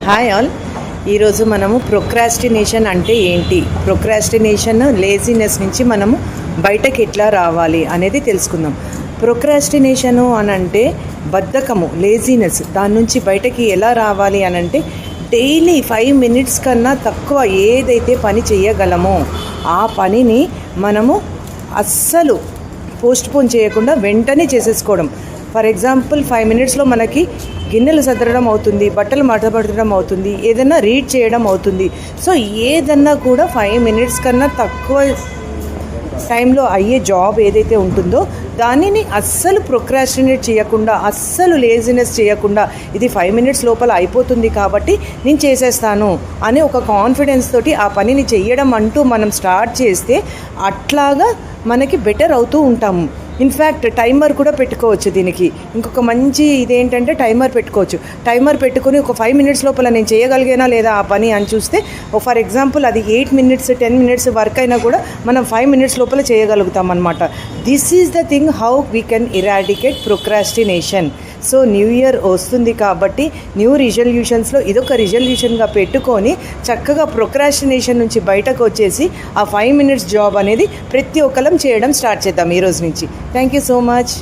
Hi all. ఈరోజు మనము procrastination అంటే ఏంటి, ప్రొక్రాస్టినేషన్ లేజినెస్ నుంచి మనము బయటకి ఎట్లా రావాలి అనేది తెలుసుకుందాం. ప్రొక్రాస్టినేషను అని అంటే బద్ధకము, లేజినెస్, దాని నుంచి బయటకి ఎలా రావాలి అని అంటే డైలీ 5 minutes కన్నా తక్కువ ఏదైతే పని చేయగలమో ఆ పనిని మనము అస్సలు పోస్ట్పోన్ చేయకుండా వెంటనే చేసేసుకోవడం. ఫర్ ఎగ్జాంపుల్ 5 minutesలో మనకి గిన్నెలు సదరడం అవుతుంది, బట్టలు మడతపడడం అవుతుంది, ఏదైనా రీడ్ చేయడం అవుతుంది. సో ఏదన్నా కూడా 5 minutes కన్నా తక్కువ టైంలో అయ్యే జాబ్ ఏదైతే ఉంటుందో దానిని అస్సలు ప్రొక్రాస్టినేట్ చేయకుండా, అస్సలు లేజినెస్ చేయకుండా, ఇది 5 minutes లోపల అయిపోతుంది కాబట్టి నేను చేసేస్తాను అని ఒక కాన్ఫిడెన్స్ తోటి ఆ పనిని చెయ్యడం అంటూ మనం స్టార్ట్ చేస్తే అట్లాగా మనకి బెటర్ అవుతూ ఉంటాము. ఇన్ఫ్యాక్ట్ టైమర్ కూడా పెట్టుకోవచ్చు. దీనికి ఇంకొక మంచి ఇదేంటంటే టైమర్ పెట్టుకోవచ్చు. టైమర్ పెట్టుకుని ఒక 5 minutes లోపల నేను చేయగలిగేనా లేదా ఆ పని అని చూస్తే, ఫర్ ఎగ్జాంపుల్ అది 8 minutes 10 minutes వర్క్ అయినా కూడా మనం 5 minutes లోపల చేయగలుగుతాం అనమాట. This is the thing how we can eradicate procrastination. So new year వస్తుంది కాబట్టి న్యూ రిజల్యూషన్స్లో ఇదొక రిజల్యూషన్గా పెట్టుకొని చక్కగా ప్రొక్రాస్టినేషన్ నుంచి బయటకు వచ్చేసి ఆ 5 minutes జాబ్ అనేది ప్రతి ఒక్కరం చేయడం స్టార్ట్ చేద్దాం ఈ రోజు నుంచి. Thank you so much.